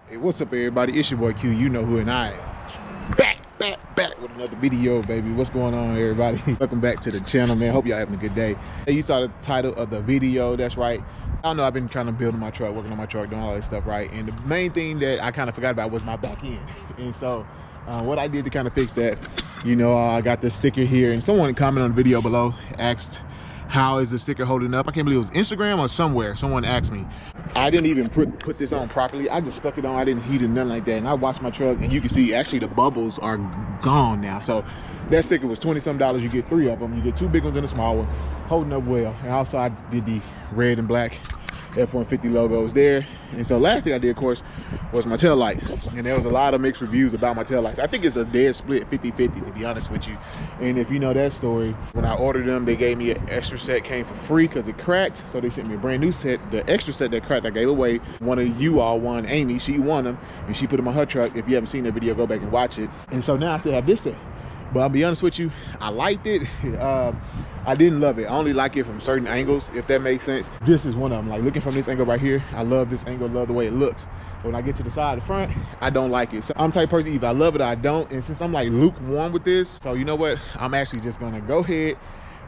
Hey, what's up, everybody? It's your boy Q. You know who, and I am back with another video, baby. What's going on, everybody? Welcome back to the channel, man. Hope y'all having a good day. Hey, you saw the title of the video. That's right. I don't know. I've been kind of building my truck, working on my truck, doing all that stuff, right? And the main thing that I kind of forgot about was my back end. And so, what I did to kind of fix that, you know, I got this sticker here, and someone commented on the video below asked, how is the sticker holding up? I can't believe it was Instagram or somewhere. Someone asked me. I didn't even put this on properly. I just stuck it on. I didn't heat it, nothing like that. And I washed my truck, and you can see actually the bubbles are gone now. So that sticker was $20-some. You get 3 of them. You get 2 big ones and a small one, holding up well. And also I did the red and black F150 logos there. And so last thing I did, of course, was my tail lights. And there was a lot of mixed reviews about my tail lights. I think it's a dead split 50-50, to be honest with you. And if you know that story, when I ordered them, they gave me an extra set, came for free because it cracked. So they sent me a brand new set. The extra set that cracked, I gave away. One of you all won, Amy, she won them, and she put them on her truck. If you haven't seen that video, go back and watch it. And so now I still have this set. But I'll be honest with you, I liked it. I didn't love it. I only like it from certain angles, if that makes sense. This is one of them. Like looking from this angle right here, I love this angle, love the way it looks. But when I get to the side of the front, I don't like it. So I'm the type of person, either I love it or I don't. And since I'm like lukewarm with this, so you know what? I'm actually just gonna go ahead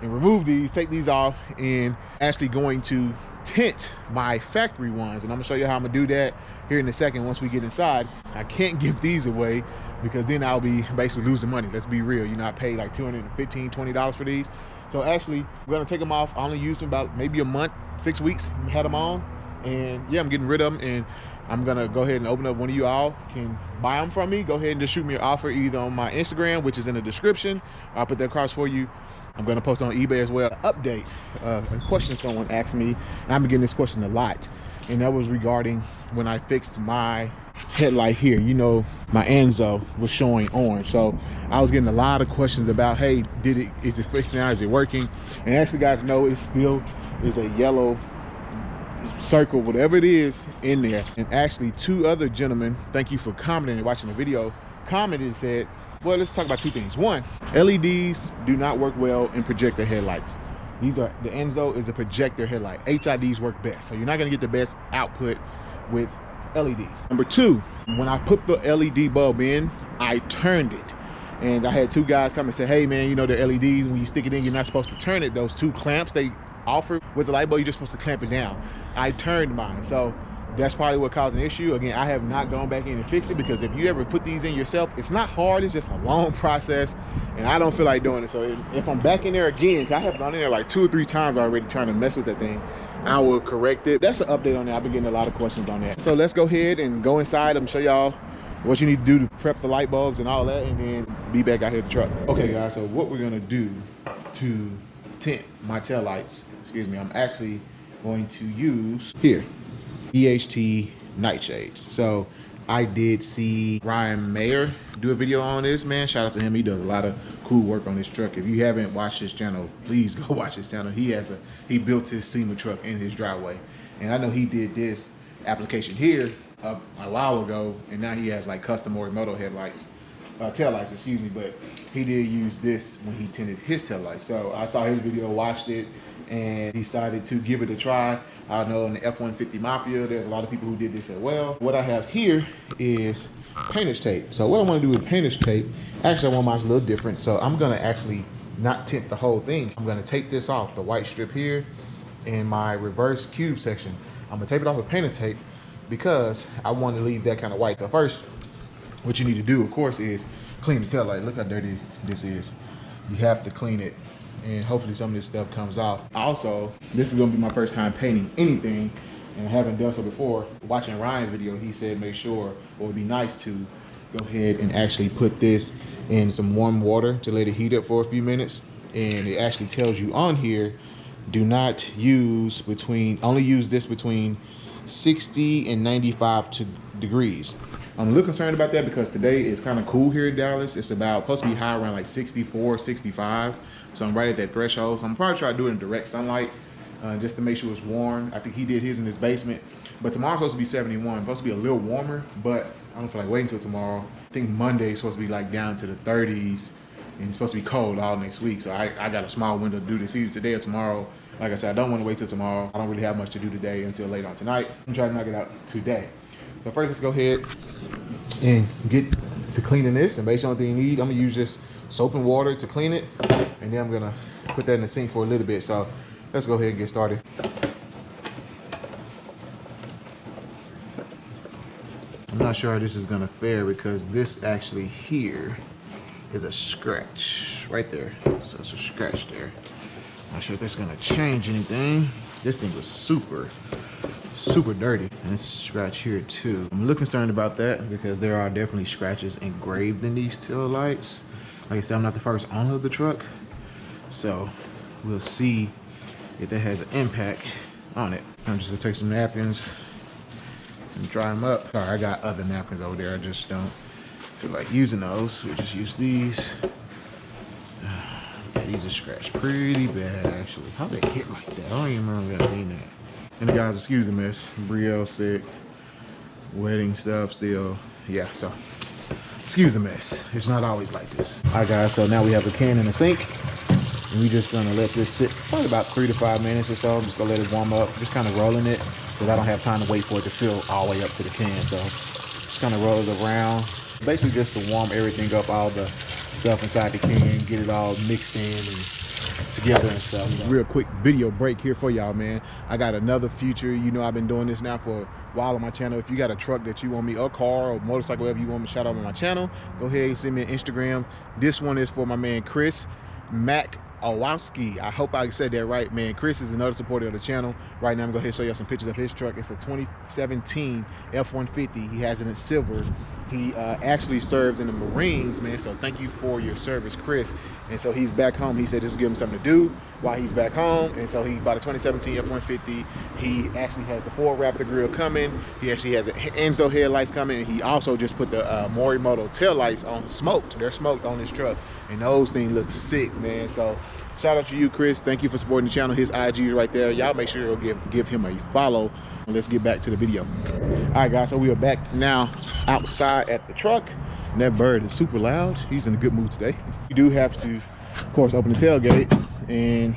and remove these, take these off, and actually going to tint my factory ones. And I'm gonna show you how I'm gonna do that here in a second once we get inside. I can't give these away because then I'll be basically losing money. Let's be real. You know, I paid like $215, $20 for these. So actually, we're gonna take them off. I only used them about maybe a month, 6 weeks, had them on. And yeah, I'm getting rid of them, and I'm gonna go ahead and open up. One of you all can buy them from me. Go ahead and just shoot me an offer either on my Instagram, which is in the description. I'll put that across for you. I'm gonna post on eBay as well. Update, a question someone asked me, and I've been getting this question a lot, and that was regarding when I fixed my headlight here. You know, my Enzo was showing orange, so I was getting a lot of questions about, hey, is it fixed now, is it working? And actually, guys, no, it still is a yellow circle, whatever it is in there. And actually 2 other gentlemen, thank you for commenting and watching the video, commented and said, well, let's talk about 2 things. One, LEDs do not work well in projector headlights. The Enzo is a projector headlight. HIDs work best. So you're not gonna get the best output with LEDs. Number 2, when I put the LED bulb in, I turned it. And I had 2 guys come and say, hey man, you know the LEDs, when you stick it in, you're not supposed to turn it. Those 2 clamps they offer with the light bulb, you're just supposed to clamp it down. I turned mine. So that's probably what caused an issue. Again, I have not gone back in and fixed it, because if you ever put these in yourself, it's not hard, it's just a long process, and I don't feel like doing it. So if I'm back in there again, cause I have gone in there like 2 or 3 times already trying to mess with that thing, I will correct it. That's an update on that. I've been getting a lot of questions on that. So let's go ahead and go inside. I'm gonna show y'all what you need to do to prep the light bulbs and all that, and then be back out here at the truck. Okay guys, so what we're gonna do to tint my tail lights, excuse me, I'm actually going to use here EHT nightshades. So I did see Ryan Mayer do a video on this, man. Shout out to him. He does a lot of cool work on this truck. If you haven't watched his channel, please go watch his channel. He built his SEMA truck in his driveway, and I know he did this application here a while ago, and now he has like custom Morimoto headlights, tail lights, excuse me. But he did use this when he tinted his tail lights. So I saw his video, watched it, and decided to give it a try. I know in the F150 Mafia, there's a lot of people who did this as well. What I have here is painter's tape. So what I want to do with painter's tape, actually I want mine a little different. So I'm gonna actually not tint the whole thing. I'm gonna take this off, the white strip here, in my reverse cube section. I'm gonna tape it off with painter tape because I want to leave that kind of white. So first, what you need to do, of course, is clean the tail light. Look how dirty this is. You have to clean it, and hopefully some of this stuff comes off. Also, this is gonna be my first time painting anything, and I haven't done so before. Watching Ryan's video, he said make sure, or it would be nice to go ahead and actually put this in some warm water to let it heat up for a few minutes. And it actually tells you on here, do not use only use this between 60 and 95 degrees. I'm a little concerned about that because today is kind of cool here in Dallas. It's supposed to be high around like 64, 65. So I'm right at that threshold. So I'm probably trying to do it in direct sunlight just to make sure it's warm. I think he did his in his basement. But tomorrow's supposed to be 71. Supposed to be a little warmer, but I don't feel like waiting until tomorrow. I think Monday is supposed to be like down to the 30s, and it's supposed to be cold all next week. So I got a small window to do this either today or tomorrow. Like I said, I don't want to wait till tomorrow. I don't really have much to do today until late on tonight. I'm trying to knock it out today. So first, let's go ahead and get to cleaning this. And based on what you need, I'm gonna use just soap and water to clean it. And then I'm gonna put that in the sink for a little bit. So let's go ahead and get started. I'm not sure how this is gonna fare because this actually here is a scratch right there. So it's a scratch there. Not sure if that's gonna change anything. This thing was super dirty. And this scratch here too. I'm a little concerned about that because there are definitely scratches engraved in these tail lights. Like I said, I'm not the first owner of the truck. So we'll see if that has an impact on it. I'm just gonna take some napkins and dry them up. Sorry, I got other napkins over there. I just don't feel like using those. We'll just use these. Yeah, these are scratched pretty bad actually. How did they get like that? I don't even remember that being that. And the guys, excuse the mess. Brielle sick, wedding stuff still. Yeah, so excuse the mess. It's not always like this. All right guys, so now we have the can in the sink. And we're just gonna let this sit probably about 3 to 5 minutes or so. I'm just gonna let it warm up. Just kind of rolling it because I don't have time to wait for it to fill all the way up to the can. So just kind of roll it around. Basically just to warm everything up, all the stuff inside the can, get it all mixed in and together and stuff. So. Real quick video break here for y'all, man. I got another feature. You know, I've been doing this now for a while on my channel. If you got a truck that you want me, a car or motorcycle, whatever you want me to shout out on my channel, go ahead and send me an Instagram. This one is for my man Chris Owowski. I hope I said that right, man. Chris is another supporter of the channel. Right now I'm going to show you some pictures of his truck. It's a 2017 F150. He has it in silver. He actually served in the Marines, man, so thank you for your service, Chris. And so he's back home. He said this will give him something to do while he's back home. And so he bought a 2017 F150. He actually has the Ford Raptor grill coming. He actually has the Enzo headlights coming. And he also just put the Morimoto tail lights on smoked. They're smoked on his truck. And those things look sick, man. So shout out to you, Chris. Thank you for supporting the channel. His IG is right there. Y'all make sure to give him a follow. And let's get back to the video. All right, guys, so we are back now outside at the truck. And that bird is super loud. He's in a good mood today. You do have to, of course, open the tailgate. And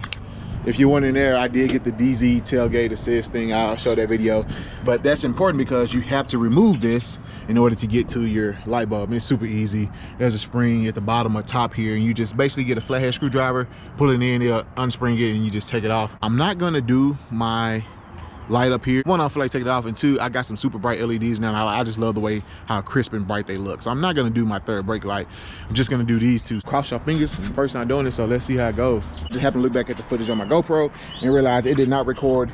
if you're wondering there, I did get the DZ tailgate assist thing. I'll show that video. But that's important because you have to remove this in order to get to your light bulb. And it's super easy. There's a spring at the bottom or top here, and you just basically get a flathead screwdriver, pull it in, they'll unspring it, and you just take it off. I'm not gonna do my light up here. One, I feel like taking it off, and two, I got some super bright LEDs now. I just love the way how crisp and bright they look. So I'm not gonna do my third brake light. I'm just gonna do these two. Cross your fingers. First time doing it, so let's see how it goes. Just happened to look back at the footage on my GoPro and realize it did not record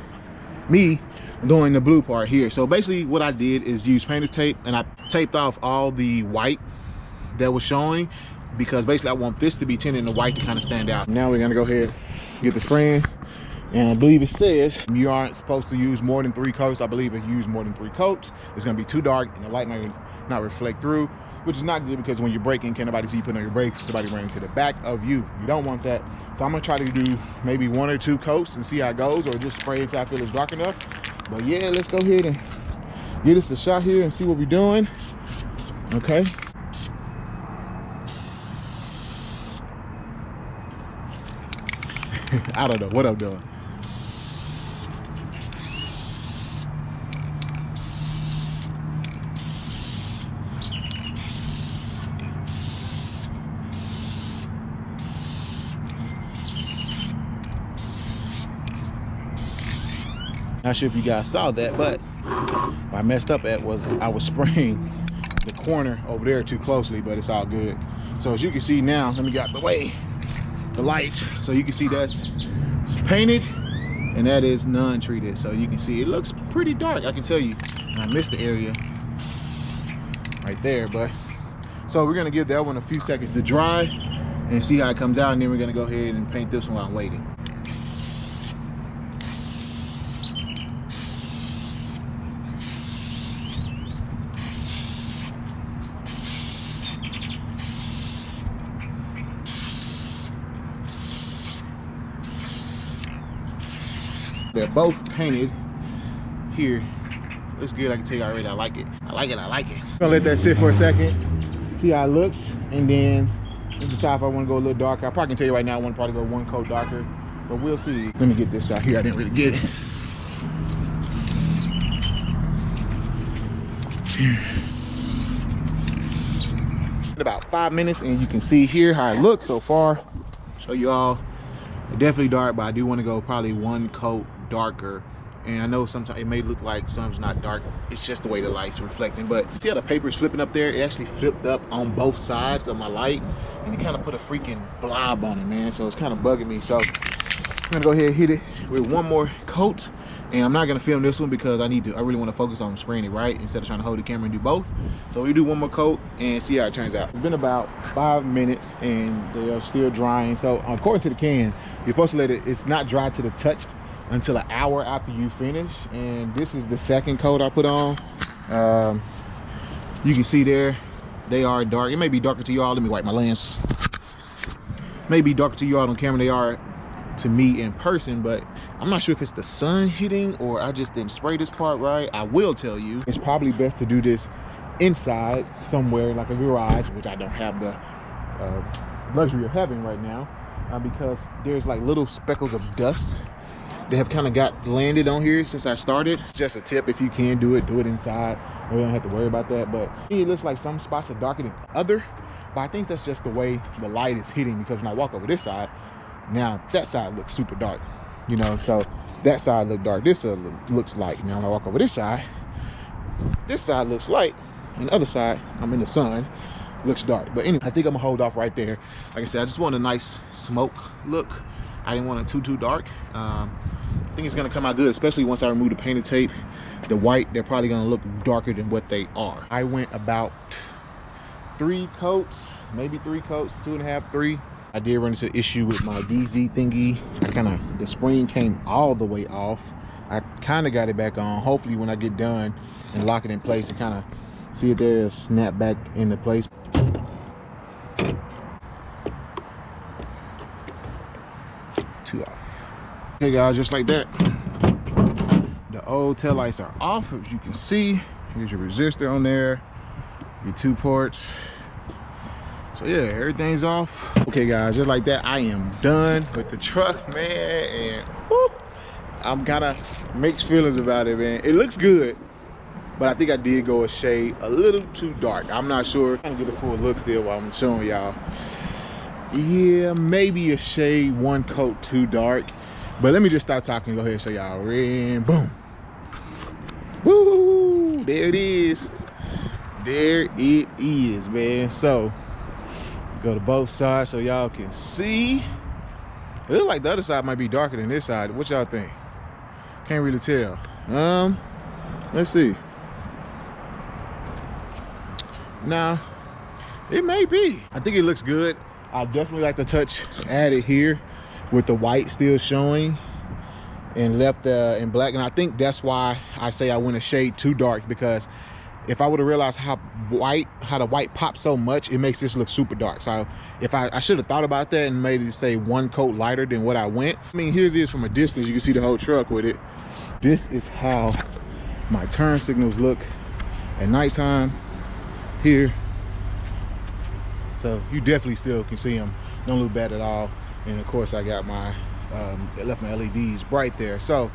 me doing the blue part here. So basically what I did is use painter's tape, and I taped off all the white that was showing because basically I want this to be tinted and the white to kind of stand out. Now we're gonna go ahead and get the spraying. And I believe it says you aren't supposed to use more than 3 coats. I believe if you use more than 3 coats, it's gonna be too dark and the light might not reflect through, which is not good because when you're braking, can't nobody see you putting on your brakes. Somebody running to the back of you. You don't want that. So I'm gonna try to do maybe 1 or 2 coats and see how it goes, or just spray until I feel it's dark enough. But yeah, let's go ahead and get us a shot here and see what we're doing. Okay. I don't know what I'm doing. Not sure if you guys saw that, but what I messed up at was I was spraying the corner over there too closely, but it's all good. So as you can see now, let me get out the way, the light. So you can see it's painted and that is non-treated. So you can see it looks pretty dark, I can tell you. And I missed the area right there, but so we're gonna give that one a few seconds to dry and see how it comes out, and then we're gonna go ahead and paint this one while I'm waiting. They're both painted here. Looks good, I can tell you already. I like it. I like it, I like it. I'm gonna let that sit for a second, see how it looks, and then decide if I wanna go a little darker. I probably can tell you right now I wanna probably go 1 coat darker, but we'll see. Let me get this shot here, I didn't really get it. In about 5 minutes, and you can see here how it looks so far. Show you all. Definitely dark, but I do want to go probably one coat darker. And I know sometimes it may look like some's not dark. It's just the way the light's reflecting. But see how the paper is flipping up there? It actually flipped up on both sides of my light, and it kind of put a freaking blob on it, man. So it's kind of bugging me. So I'm gonna go ahead and hit it with one more coat. And I'm not gonna film this one because I really want to focus on spraying it right instead of trying to hold the camera and do both. So we do one more coat and see how it turns out. It's been about 5 minutes and they are still drying. So according to the can, you're supposed to let it, it's not dry to the touch until an hour after you finish. And this is the second coat I put on. You can see there, they are dark. It may be darker to you all. Let me wipe my lens. Maybe darker to you all on camera. They are to me in person, but I'm not sure if it's the sun hitting or I just didn't spray this part right. I will tell you, it's probably best to do this inside somewhere like a garage, which I don't have the luxury of having right now, because there's like little speckles of dust that have kind of got landed on here since I started. Just a tip, if you can do it inside. We don't have to worry about that. But it looks like some spots are darker than other, but I think that's just the way the light is hitting, because when I walk over this side, now that side looks super dark, you know, so that side look dark, this looks light. Now when I walk over this side looks light, and the other side, I'm in the sun, looks dark. But anyway, I think I'm gonna hold off right there. Like I said, I just want a nice smoke look. I didn't want it too dark. I think it's gonna come out good, especially once I remove the painted tape. The white, they're probably gonna look darker than what they are. I went about 3 coats, maybe 3 coats, 2.5, 3. I did run into an issue with my DZ thingy. The spring came all the way off. I kind of got it back on. Hopefully when I get done and lock it in place, and kind of see it there snap back into place. 2 off. Okay guys, just like that, the old tail lights are off. As you can see, here's your resistor on there, your 2 ports. So yeah, everything's off. Okay guys, just like that, I am done with the truck, man, and whew, I'm kind of mixed feelings about it, man. It looks good, but I think I did go a shade a little too dark. I'm not sure. I'm trying to get a full look still while I'm showing y'all. Yeah, maybe a shade 1 coat too dark, but let me just stop talking and go ahead and show y'all. And boom, woo, there it is. There it is, man. So go to both sides so y'all can see. It looks like the other side might be darker than this side. What y'all think? Can't really tell. Let's see. Now, it may be. I think it looks good. I definitely like the touch added here with the white still showing and left in black. And I think that's why I say I went a shade too dark, because if I would have realized how the white pops so much, it makes this look super dark. So if I should have thought about that and made it say 1 coat lighter than what I went. I mean, here's this from a distance. You can see the whole truck with it. This is how my turn signals look at nighttime here. So you definitely still can see them. Don't look bad at all. And of course I got my, I left my LEDs bright there. So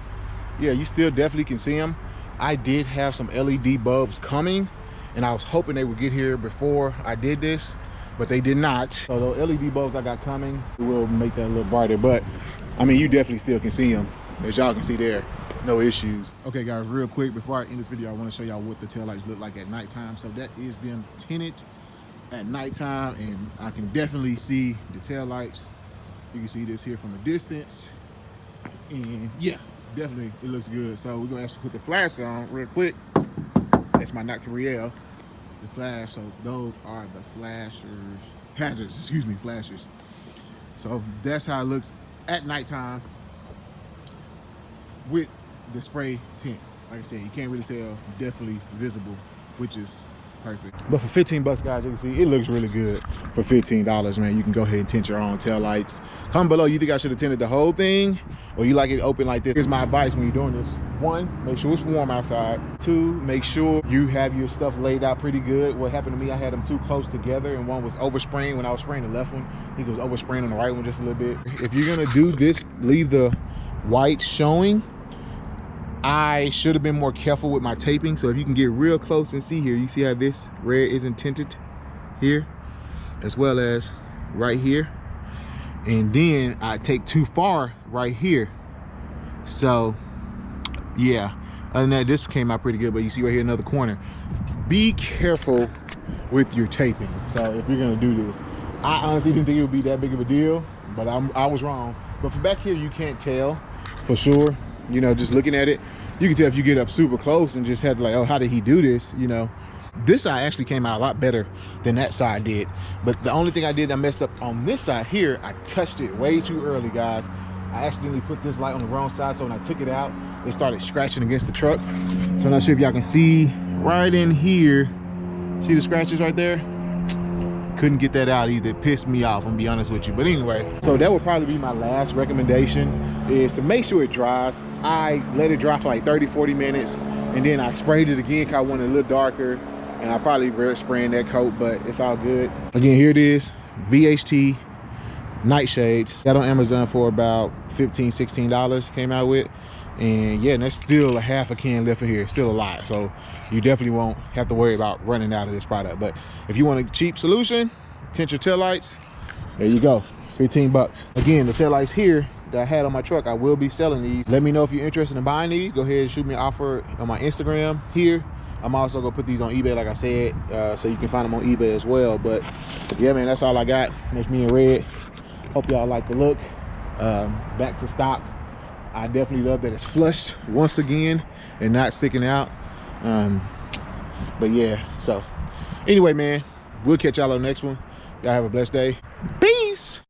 yeah, you still definitely can see them. I did have some LED bulbs coming, and I was hoping they would get here before I did this, but they did not. So the LED bulbs I got coming will make that a little brighter, but I mean, you definitely still can see them. As y'all can see there, no issues. Okay guys, real quick, before I end this video, I want to show y'all what the taillights look like at nighttime. So that is them tinted at nighttime, and I can definitely see the taillights. You can see this here from a distance, and yeah, definitely it looks good. So we're gonna actually put the flash on real quick. That's my Nocturiel, the flash. So those are the hazards, excuse me, flashers. So that's how it looks at nighttime with the spray tint. Like I said, you can't really tell, definitely visible, which is perfect. But for 15 bucks, guys, you can see it looks really good. For $15, man, you can go ahead and tint your own tail lights. Comment below, you think I should have tinted the whole thing, or you like it open like this? Here's my advice when you're doing this. 1, make sure it's warm outside. 2, make sure you have your stuff laid out pretty good. What happened to me, I had them too close together, and one was overspraying. When I was spraying the left one, he was overspraying on the right one just a little bit. If you're gonna do this, leave the white showing. I should have been more careful with my taping. So if you can get real close and see here, you see how this red isn't tinted here, as well as right here. And then I take too far right here. So yeah, other than that, this came out pretty good. But you see right here, another corner. Be careful with your taping. So if you're gonna do this, I honestly didn't think it would be that big of a deal, but I was wrong. But from back here, you can't tell for sure. You know, just looking at it, you can tell if you get up super close and just had to like, oh, how did he do this? You know, this side actually came out a lot better than that side did. But the only thing I did, I messed up on this side here. I touched it way too early, guys. I accidentally put this light on the wrong side, so when I took it out, it started scratching against the truck. So I'm not sure if y'all can see right in here. See the scratches right there? Couldn't get that out either. It pissed me off, I'm gonna be honest with you. But anyway, so that would probably be my last recommendation, is to make sure it dries. I let it dry for like 30-40 minutes, and then I sprayed it again because I wanted a little darker, and I probably regret spraying that coat, but it's all good. Again, here it is, VHT nightshades. Got on Amazon for about $15-16, came out with. And yeah, and that's still a half a can left in here, still a lot. So you definitely won't have to worry about running out of this product. But if you want a cheap solution, tint your taillights, there you go, 15 bucks. Again, the taillights here that I had on my truck, I will be selling these. Let me know if you're interested in buying these. Go ahead and shoot me an offer on my Instagram here. I'm also gonna put these on eBay, like I said, so you can find them on eBay as well. But yeah, man, that's all I got. That's me in red. Hope y'all like the look. Back to stock. I definitely love that it's flushed once again and not sticking out. But yeah, so anyway, man, we'll catch y'all on the next one. Y'all have a blessed day. Peace.